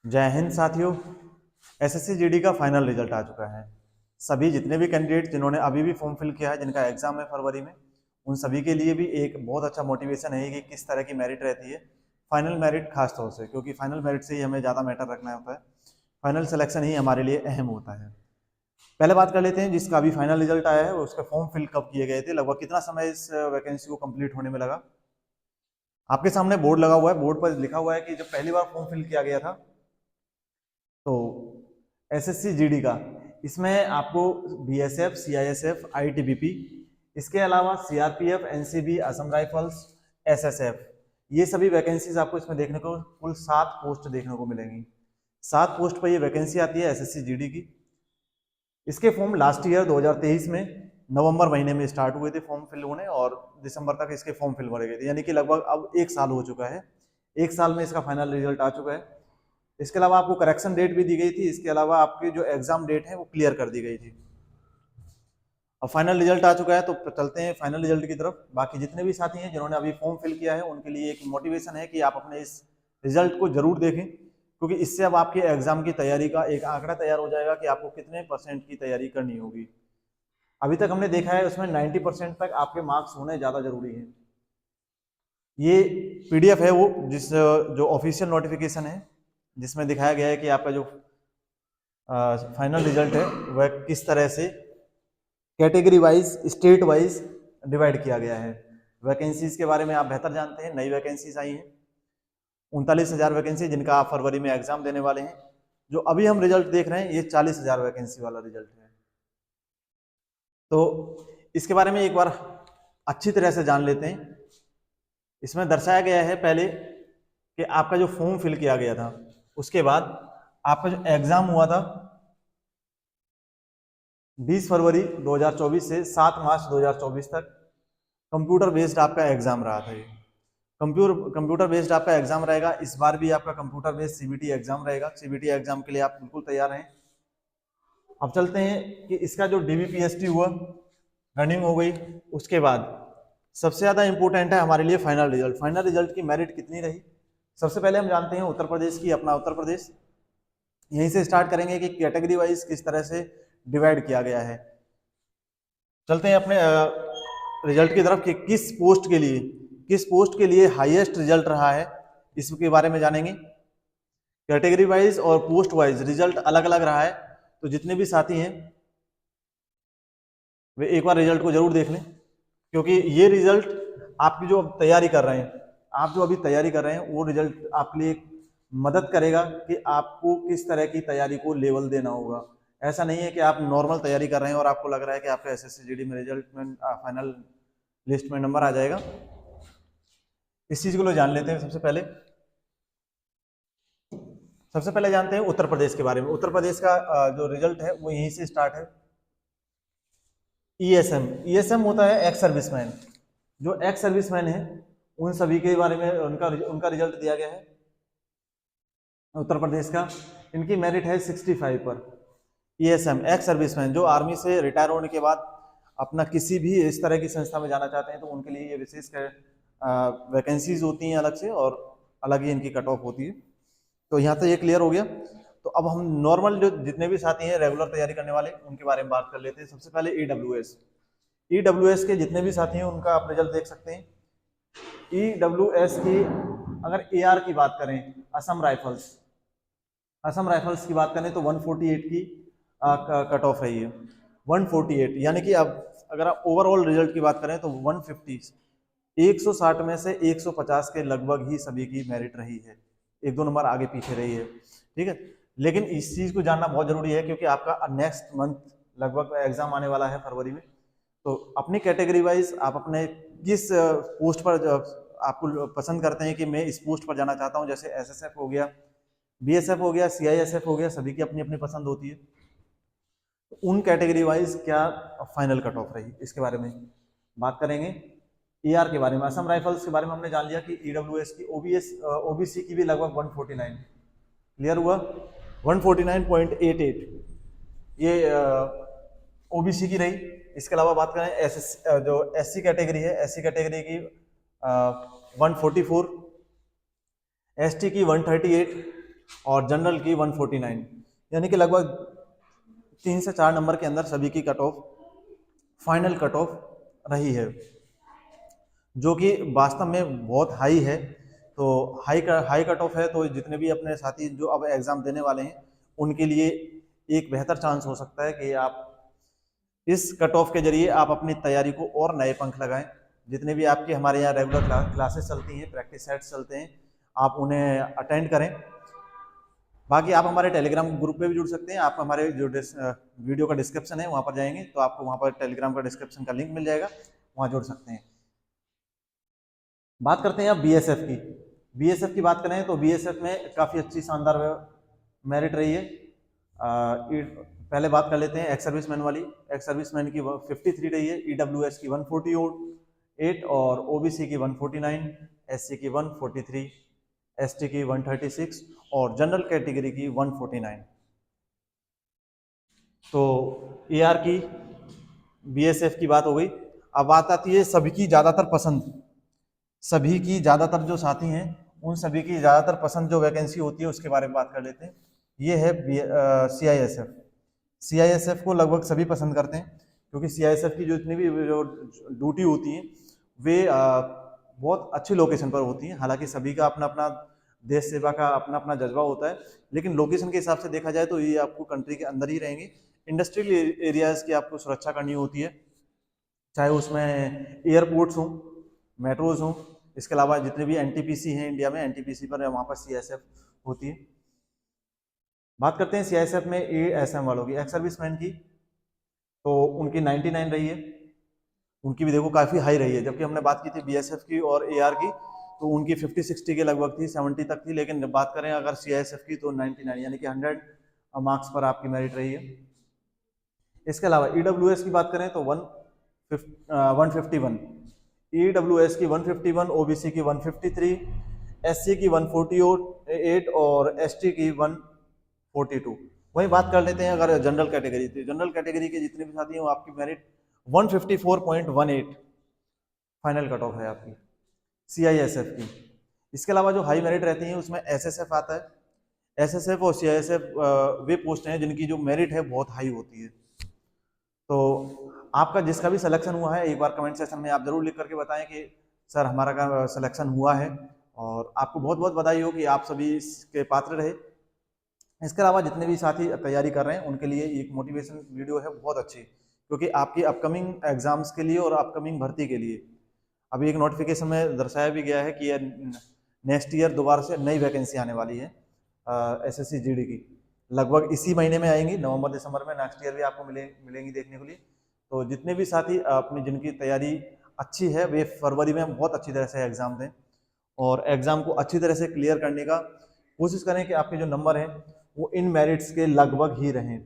जय हिंद साथियों। SSC GD का फाइनल रिजल्ट आ चुका है। सभी जितने भी कैंडिडेट जिन्होंने अभी भी फॉर्म फिल किया है, जिनका एग्जाम है फरवरी में, उन सभी के लिए भी एक बहुत अच्छा मोटिवेशन है कि किस तरह की मेरिट रहती है। फाइनल मेरिट खास तौर से, क्योंकि फाइनल मेरिट से ही हमें ज़्यादा मैटर रखना होता है। फाइनल सिलेक्शन ही हमारे लिए अहम होता है। पहले बात कर लेते हैं जिसका अभी फाइनल रिजल्ट आया है, उसके फॉर्म फिल कब किए गए थे, लगभग कितना समय इस वैकेंसी को कंप्लीट होने में लगा। आपके सामने बोर्ड लगा हुआ है, बोर्ड पर लिखा हुआ है कि जब पहली बार फॉर्म फिल किया गया था तो एसएससी जीडी का, इसमें आपको बीएसएफ, सीआईएसएफ, आईटीबीपी, इसके अलावा CRPF, NCB, Assam rifles, SSF, ये सभी वैकेंसीज आपको इसमें देखने को कुल 7 पोस्ट देखने को मिलेंगी। 7 पोस्ट पर ये वैकेंसी आती है एसएससी जीडी की। इसके फॉर्म लास्ट ईयर 2023 में नवंबर महीने में स्टार्ट हुए थे फॉर्म फिल होने, और दिसंबर तक इसके फॉर्म फिल भरे गए थे, यानी कि लगभग अब 1 साल हो चुका है। 1 साल में इसका फाइनल रिजल्ट आ चुका है। इसके अलावा आपको करेक्शन डेट भी दी गई थी, इसके अलावा आपकी जो एग्जाम डेट है वो क्लियर कर दी गई थी। अब फाइनल रिजल्ट आ चुका है तो चलते हैं फाइनल रिजल्ट की तरफ। बाकी जितने भी साथी हैं जिन्होंने अभी फॉर्म फिल किया है, उनके लिए एक मोटिवेशन है कि आप अपने इस रिजल्ट को जरूर देखें, क्योंकि इससे अब आपके एग्जाम की तैयारी का एक आंकड़ा तैयार हो जाएगा कि आपको कितने % की तैयारी करनी होगी। अभी तक हमने देखा है उसमें 90% तक आपके मार्क्स होने ज़्यादा जरूरी है। ये पीडीएफ है वो जो ऑफिशियल नोटिफिकेशन है, जिसमें दिखाया गया है कि आपका जो फाइनल रिजल्ट है वह किस तरह से category wise, state wise divide किया गया है। वैकेंसीज के बारे में आप बेहतर जानते हैं, नई वैकेंसीज आई हैं 39,000 वैकेंसी, जिनका आप फरवरी में एग्जाम देने वाले हैं। जो अभी हम रिजल्ट देख रहे हैं ये 40,000 वैकेंसी वाला रिजल्ट है। तो इसके बारे में एक बार अच्छी तरह से जान लेते हैं। इसमें दर्शाया गया है पहले कि आपका जो फॉर्म फिल किया गया था, उसके बाद आपका जो एग्जाम हुआ था 20 फरवरी 2024 से 7 मार्च 2024 तक, कंप्यूटर बेस्ड आपका एग्जाम रहा था। ये कंप्यूटर बेस्ड आपका एग्जाम रहेगा। इस बार भी आपका कंप्यूटर बेस्ड सीबीटी एग्जाम रहेगा। सीबीटी एग्जाम के लिए आप बिल्कुल तैयार हैं। अब चलते हैं कि इसका जो डीबीपीएसटी हुआ, रनिंग हो गई, उसके बाद सबसे ज्यादा इंपॉर्टेंट है हमारे लिए फाइनल रिजल्ट। फाइनल रिजल्ट की मेरिट कितनी रही, सबसे पहले हम जानते हैं उत्तर प्रदेश की। अपना उत्तर प्रदेश, यहीं से स्टार्ट करेंगे कि कैटेगरी वाइज किस तरह से डिवाइड किया गया है। चलते हैं अपने रिजल्ट की तरफ कि किस पोस्ट के लिए हाईएस्ट रिजल्ट रहा है, इसके बारे में जानेंगे। कैटेगरी वाइज और पोस्ट वाइज रिजल्ट अलग अलग रहा है, तो जितने भी साथी हैं वे एक बार रिजल्ट को जरूर देख लें, क्योंकि ये रिजल्ट आपकी जो तैयारी कर रहे हैं, आप जो अभी तैयारी कर रहे हैं, वो रिजल्ट आपके लिए मदद करेगा कि आपको किस तरह की तैयारी को लेवल देना होगा। ऐसा नहीं है कि आप नॉर्मल तैयारी कर रहे हैं और आपको लग रहा है कि आपका एसएससी जीडी में रिजल्ट में फाइनल लिस्ट में नंबर आ जाएगा। इस चीज को लोग जान लेते हैं। सबसे पहले जानते हैं उत्तर प्रदेश के बारे में। उत्तर प्रदेश का जो रिजल्ट है वो यहीं से स्टार्ट है। ईएसएम होता है एक्स सर्विसमैन। जो एक्स सर्विसमैन है उन सभी के बारे में उनका रिजल्ट दिया गया है उत्तर प्रदेश का। इनकी मेरिट है 65 पर। ईएसएम एक्स सर्विसमैन जो आर्मी से रिटायर होने के बाद अपना किसी भी इस तरह की संस्था में जाना चाहते हैं, तो उनके लिए ये विशेष वैकेंसीज होती हैं अलग से, और अलग ही इनकी कट ऑफ होती है। तो यहाँ से ये क्लियर हो गया। तो अब हम नॉर्मल जो जितने भी साथी हैं रेगुलर तैयारी करने वाले, उनके बारे में बात कर लेते हैं। सबसे पहले ईडब्ल्यूएस के जितने भी साथी हैं उनका आप रिजल्ट देख सकते हैं। ईडब्ल्यूएस की अगर एआर की बात करें, असम राइफल्स की बात करें तो 148 की कट ऑफ रही है। 148, यानी कि अब अगर आप ओवरऑल रिजल्ट की बात करें तो 150, 160 में से 150 के लगभग ही सभी की मेरिट रही है। 1-2 नंबर आगे पीछे रही है, ठीक है। लेकिन इस चीज को जानना बहुत जरूरी है, क्योंकि आपका नेक्स्ट मंथ लगभग एग्जाम आने वाला है फरवरी में। तो अपनी कैटेगरी वाइज आप अपने किस पोस्ट पर आपको पसंद करते हैं कि मैं इस पोस्ट पर जाना चाहता हूं, जैसे एसएसएफ हो गया, बीएसएफ हो गया, सीआईएसएफ हो गया, सभी की अपनी अपनी पसंद होती है। तो उन कैटेगरी वाइज क्या फाइनल कट ऑफ रही, इसके बारे में बात करेंगे। ईआर के बारे में, असम राइफल्स के बारे में हमने जान लिया कि ईडब्ल्यूएस की ओबीसी की भी लगभग 149 क्लियर हुआ, 149.88 ये ओबीसी की रही। इसके अलावा बात करें जो एससी कैटेगरी है, एससी कैटेगरी की 144, एसटी की 138, और जनरल की 149, यानी कि लगभग 3 से 4 नंबर के अंदर सभी की cut off final cut off रही है, जो कि वास्तव में बहुत हाई है। तो हाई कट ऑफ है, तो जितने भी अपने साथी जो अब एग्ज़ाम देने वाले हैं उनके लिए एक बेहतर चांस हो सकता है कि आप इस कट ऑफ के जरिए आप अपनी तैयारी को और नए पंख लगाएं। जितने भी आपके हमारे यहाँ रेगुलर क्लासेस चलती हैं, प्रैक्टिस सेट्स चलते हैं, आप उन्हें अटेंड करें। बाकी आप हमारे टेलीग्राम ग्रुप पे भी जुड़ सकते हैं। आप हमारे जो वीडियो का डिस्क्रिप्शन है वहाँ पर जाएंगे तो आपको वहाँ पर टेलीग्राम का डिस्क्रिप्शन का लिंक मिल जाएगा, वहाँ जुड़ सकते हैं। बात करते हैं अब बीएसएफ की। बीएसएफ की बात करें तो बीएसएफ में काफ़ी अच्छी शानदार मेरिट रही है। पहले बात कर लेते हैं एक्स सर्विसमैन वाली। एक्स सर्विसमैन की 53 रही है, ईडब्ल्यूएस की 148 और ओबीसी की 149, एससी की 143, एसटी की 136 और जनरल कैटेगरी की 149। तो एआर की बीएसएफ की बात हो गई। अब बात आती है सभी की ज़्यादातर पसंद, सभी की ज़्यादातर जो साथी हैं उन सभी की ज़्यादातर पसंद जो वैकेंसी होती है उसके बारे में बात कर लेते हैं। ये है सीआईएसएफ। सीआईएसएफ को लगभग सभी पसंद करते हैं, क्योंकि सीआईएसएफ की जो इतनी भी जो ड्यूटी होती है वे बहुत अच्छी लोकेशन पर होती हैं। हालांकि सभी का अपना अपना देश सेवा का अपना अपना जज्बा होता है, लेकिन लोकेशन के हिसाब से देखा जाए तो ये आपको कंट्री के अंदर ही रहेंगे। इंडस्ट्रियल एरियाज की आपको सुरक्षा करनी होती है, चाहे उसमें एयरपोर्ट्स हों, मेट्रोज हों, इसके अलावा जितने भी एनटीपीसी हैं इंडिया में, एनटीपीसी पर वहाँ पर सीआईएसएफ होती है। बात करते हैं सीआईएसएफ में एएसएम वालों की, एक्स सर्विसमैन की, तो उनकी 99 रही है। उनकी भी देखो काफ़ी हाई रही है, जबकि हमने बात की थी बीएसएफ की और एआर की तो उनकी 50-60 के लगभग थी, 70 तक थी। लेकिन बात करें अगर सीआईएसएफ की तो 99 यानी कि 100 मार्क्स पर आपकी मेरिट रही है। इसके अलावा ईडब्ल्यूएस की बात करें तो 151, ईडब्ल्यूएस की 151, ओबीसी की 153, एससी की 148 और एसटी की 142। वही बात कर लेते हैं अगर जनरल कैटेगरी, तो जनरल कैटेगरी के जितने भी साथी हैं वो आपकी मेरिट 154.18 फाइनल कट ऑफ है आपकी सीआईएसएफ की। इसके अलावा जो हाई मेरिट रहती है उसमें एसएसएफ आता है। एसएसएफ और सीआईएसएफ वे पोस्ट हैं जिनकी जो मेरिट है बहुत हाई होती है। तो आपका जिसका भी सिलेक्शन हुआ है एक बार कमेंट सेक्शन में आप जरूर लिख करके बताएं कि सर हमारा का सिलेक्शन हुआ है, और आपको बहुत बहुत बधाई हो कि आप सभी इसके पात्र रहे। इसके अलावा जितने भी साथी तैयारी कर रहे हैं उनके लिए एक मोटिवेशन वीडियो है बहुत अच्छी, क्योंकि आपकी अपकमिंग एग्जाम्स के लिए और अपकमिंग भर्ती के लिए अभी एक नोटिफिकेशन में दर्शाया भी गया है कि नेक्स्ट ईयर दोबारा से नई वैकेंसी आने वाली है एसएससी जीडी की। लगभग इसी महीने में आएंगी, नवंबर दिसंबर में नेक्स्ट ईयर भी आपको मिलेंगी देखने के लिए। तो जितने भी साथी अपनी जिनकी तैयारी अच्छी है वे फरवरी में बहुत अच्छी तरह से एग्ज़ाम दें और एग्ज़ाम को अच्छी तरह से क्लियर करने का कोशिश करें कि आपके जो नंबर हैं वो इन मेरिट्स के लगभग ही रहें।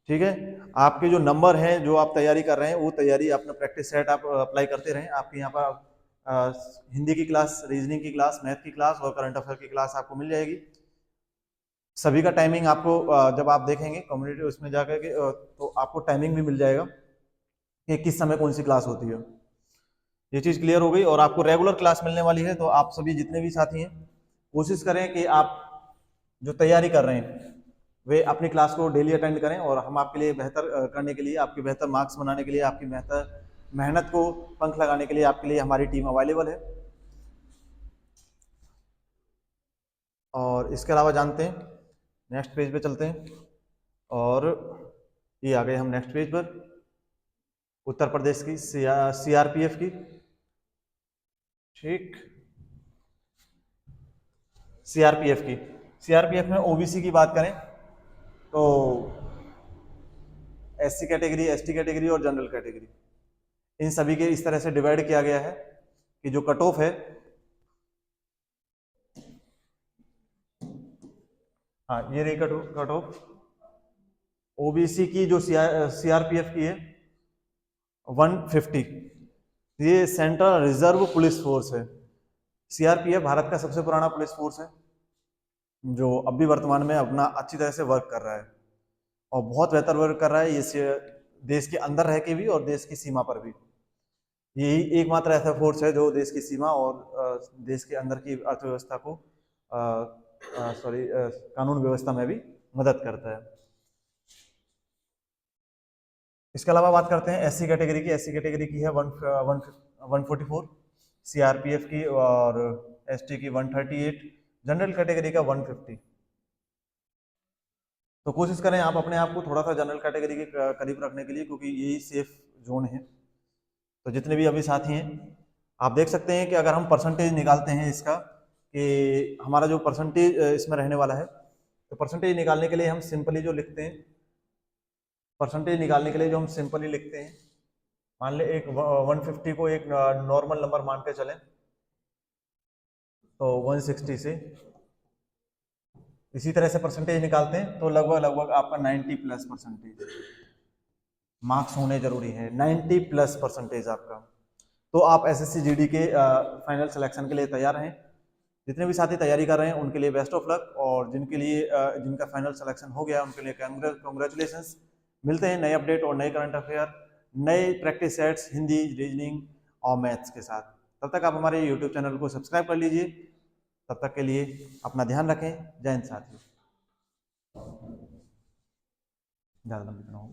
ठीक है, आपके जो नंबर हैं जो आप तैयारी कर रहे हैं वो तैयारी अपना प्रैक्टिस सेट आप अप्लाई करते रहें। आपके यहाँ पर हिंदी की क्लास, रीजनिंग की क्लास, मैथ की क्लास और करंट अफेयर की क्लास आपको मिल जाएगी। सभी का टाइमिंग आपको जब आप देखेंगे कम्युनिटी उसमें जाकर के तो आपको टाइमिंग भी मिल जाएगा कि किस समय कौन सी क्लास होती है। ये चीज़ क्लियर हो गई और आपको रेगुलर क्लास मिलने वाली है। तो आप सभी जितने भी साथी हैं कोशिश करें कि आप जो तैयारी कर रहे हैं वे अपनी क्लास को डेली अटेंड करें, और हम आपके लिए बेहतर करने के लिए, आपके बेहतर मार्क्स बनाने के लिए, आपकी बेहतर मेहनत को पंख लगाने के लिए आपके लिए हमारी टीम अवेलेबल है। और इसके अलावा जानते हैं नेक्स्ट पेज पे चलते हैं, और ये आ गए हम नेक्स्ट पेज पर उत्तर प्रदेश की सीआरपीएफ की। ठीक, सीआरपीएफ में ओबीसी की बात करें तो एससी कैटेगरी, एसटी कैटेगरी और जनरल कैटेगरी, इन सभी के इस तरह से डिवाइड किया गया है कि जो कट ऑफ है, हाँ ये रही कट ऑफ ओबीसी की जो सीआरपीएफ की है 150। ये सेंट्रल रिजर्व पुलिस फोर्स है। सीआरपीएफ भारत का सबसे पुराना पुलिस फोर्स है जो अभी वर्तमान में अपना अच्छी तरह से वर्क कर रहा है और बहुत बेहतर वर्क कर रहा है। ये देश के अंदर रह के भी और देश की सीमा पर भी यही एकमात्र ऐसा फोर्स है जो देश की सीमा और देश के अंदर की अर्थव्यवस्था को कानून व्यवस्था में भी मदद करता है। इसके अलावा बात करते हैं एससी कैटेगरी की। एससी कैटेगरी की है 144, सीआरपीएफ की और एसटी की 138, जनरल कैटेगरी का 150। तो कोशिश करें आप अपने आप को थोड़ा सा जनरल कैटेगरी के करीब रखने के लिए, क्योंकि यही सेफ जोन है। तो जितने भी अभी साथी हैं, आप देख सकते हैं कि अगर हम परसेंटेज निकालते हैं इसका, कि हमारा जो परसेंटेज इसमें रहने वाला है, तो परसेंटेज निकालने के लिए हम सिंपली जो लिखते हैं, परसेंटेज निकालने के लिए जो हम सिंपली लिखते हैं, मान ले एक 150 को एक नॉर्मल नंबर मान के चलें, तो 160 से इसी तरह से परसेंटेज निकालते हैं, तो लगभग लगभग आपका 90 प्लस परसेंटेज मार्क्स होने जरूरी है। 90 प्लस परसेंटेज आपका। तो आप एसएससी जीडी के फाइनल सिलेक्शन के लिए तैयार हैं। जितने भी साथी तैयारी कर रहे हैं उनके लिए बेस्ट ऑफ लक, और जिनके लिए जिनका फाइनल सिलेक्शन हो गया उनके लिए कांग्रेचुलेशंस। मिलते हैं नए अपडेट और नए करंट अफेयर, नए प्रैक्टिस सेट्स हिंदी, रीजनिंग और मैथ्स के साथ। तब तक आप हमारे यूट्यूब चैनल को सब्सक्राइब कर लीजिए। तब तक के लिए अपना ध्यान रखें। जय हिंद साथियों। ज़्यादा लंबी ना हो।